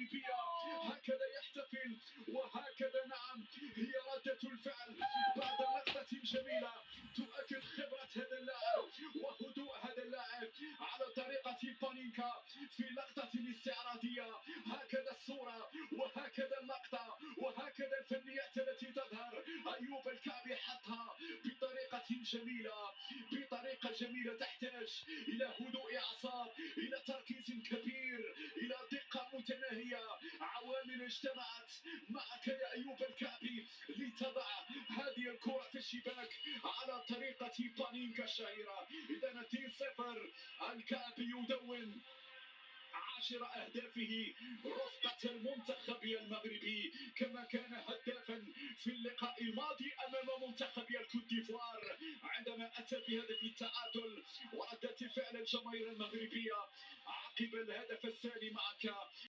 المغربية. هكذا يحتفل وهكذا نعم هي ردة الفعل بعد لقطة جميلة تؤكد خبرة هذا اللاعب وهدوء هذا اللاعب على طريقة بانينكا في لقطة استعراضية. هكذا الصورة وهكذا اللقطة وهكذا الفنيات التي تظهر. أيوب الكعبي حطها بطريقة جميلة تحتاج إلى هدوء أعصاب، إلى تركيز كبير، إلى دقة متناهية. عوامل اجتمعت معك يا أيوب الكعبي لتضع هذه الكرة في الشباك على طريقة بانينكا الشهيرة. إذا 2-0 الكعبي يدون 10 أهدافه رفقة المنتخب المغربي كما كان هدافا في اللقاء الماضي أمام منتخب الكوت ديفوار عندما أتى بهدف التعادل. وردة فعل الجماهير المغربية عقب الهدف الثاني معك